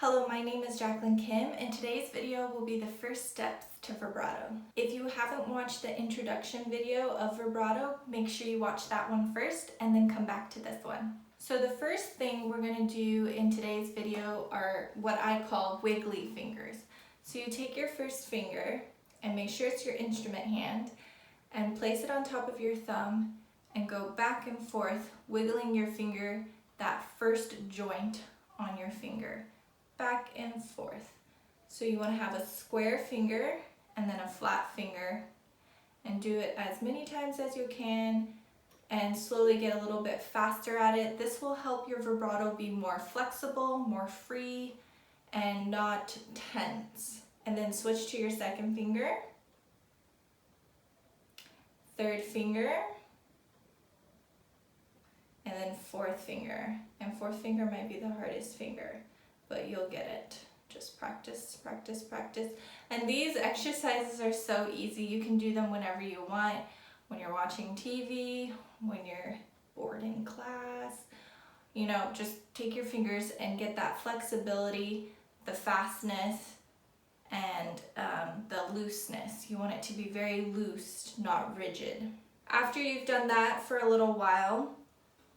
Hello, my name is Jaclyn Kim, and today's video will be the first steps to vibrato. If you haven't watched the introduction video of vibrato, make sure you watch that one first and then come back to this one. So the first thing we're going to do in today's video are what I call wiggly fingers. So you take your first finger and make sure it's your instrument hand and place it on top of your thumb and go back and forth, wiggling your finger, that first joint on your finger. Back and forth. So you want to have a square finger and then a flat finger, and do it as many times as you can and slowly get a little bit faster at it. This will help your vibrato be more flexible, more free, and not tense. And then switch to your second finger, third finger, and then fourth finger. And fourth finger might be the hardest finger, but you'll get it. Just practice, practice, practice. And these exercises are so easy. You can do them whenever you want, when you're watching TV, when you're bored in class. You know, just take your fingers and get that flexibility, the fastness, and the looseness. You want it to be very loose, not rigid. After you've done that for a little while,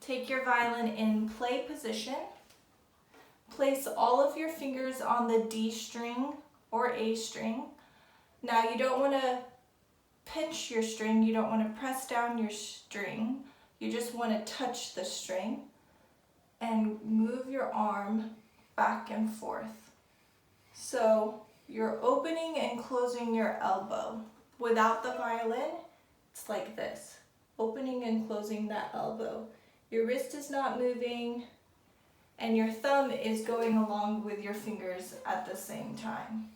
take your violin in play position. Place all of your fingers on the D string or A string. Now you don't want to pinch your string, you don't want to press down your string, you just want to touch the string and move your arm back and forth. So you're opening and closing your elbow. Without the violin, it's like this, opening and closing that elbow. Your wrist is not moving, and your thumb is going along with your fingers at the same time.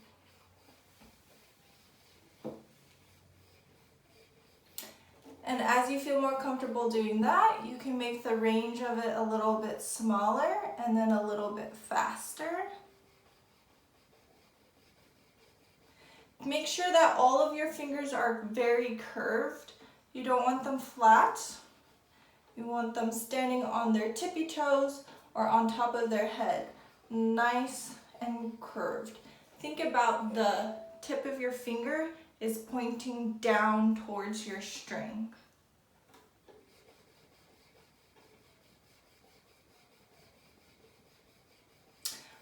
And as you feel more comfortable doing that, you can make the range of it a little bit smaller and then a little bit faster. Make sure that all of your fingers are very curved. You don't want them flat. You want them standing on their tippy toes or on top of their head, nice and curved. Think about the tip of your finger is pointing down towards your string.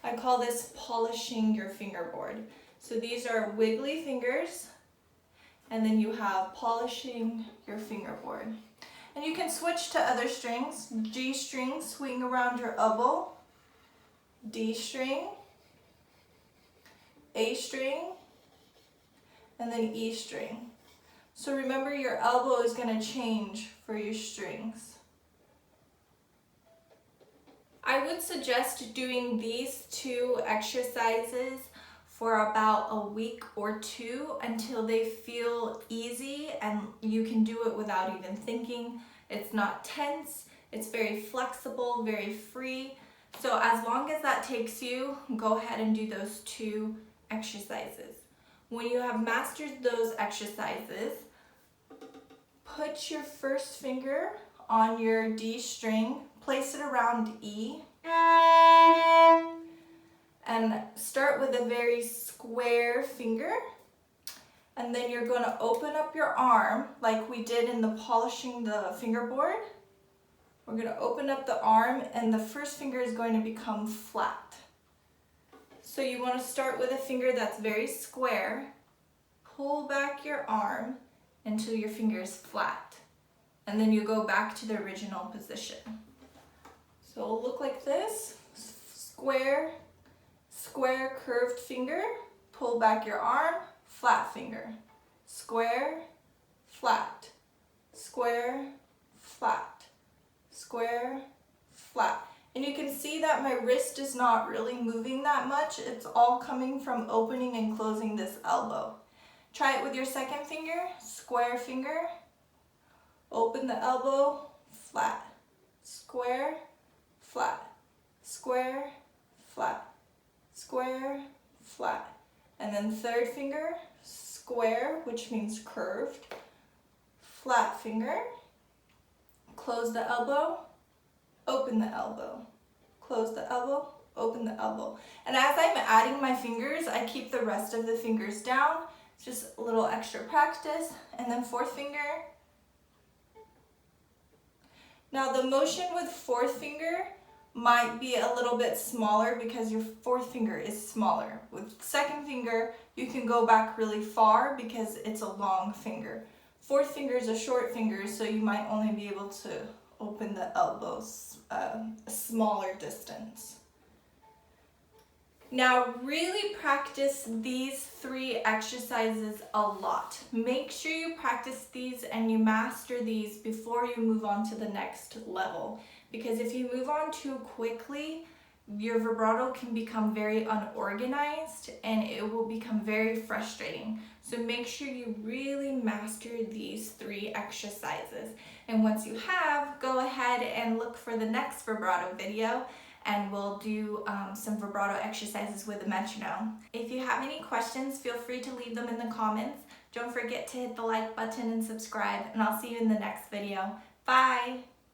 I call this polishing your fingerboard. So these are wiggly fingers, and then you have polishing your fingerboard. And you can switch to other strings. G string, swing around your elbow. D string, A string, and then E string. So remember, your elbow is going to change for your strings. I would suggest doing these two exercises for about a week or two until they feel easy and you can do it without even thinking. It's not tense, it's very flexible, very free. So as long as that takes you, go ahead and do those two exercises. When you have mastered those exercises, put your first finger on your D string, place it around E, and start with a very square finger, and then you're going to open up your arm like we did in the polishing the fingerboard. We're going to open up the arm and the first finger is going to become flat. So you want to start with a finger that's very square, pull back your arm until your finger is flat, and then you go back to the original position. So it'll look like this, square, square curved finger, pull back your arm, flat finger, square, flat, square, flat, square, flat. And you can see that my wrist is not really moving that much. It's all coming from opening and closing this elbow. Try it with your second finger, square finger, open the elbow, flat, square, flat, square, flat, square, flat. And then third finger, square, which means curved, flat finger, close the elbow, open the elbow, close the elbow, open the elbow. And as I'm adding my fingers, I keep the rest of the fingers down. It's just a little extra practice. And then fourth finger. Now the motion with fourth finger might be a little bit smaller because your fourth finger is smaller. With second finger, you can go back really far because it's a long finger. Fourth finger is a short finger, so you might only be able to open the elbows a smaller distance. Now really practice these 3 exercises a lot. Make sure you practice these and you master these before you move on to the next level. Because if you move on too quickly, your vibrato can become very unorganized and it will become very frustrating. So make sure you really master these 3 exercises. And once you have, go ahead and look for the next vibrato video and we'll do some vibrato exercises with the metronome. If you have any questions, feel free to leave them in the comments. Don't forget to hit the like button and subscribe, and I'll see you in the next video. Bye!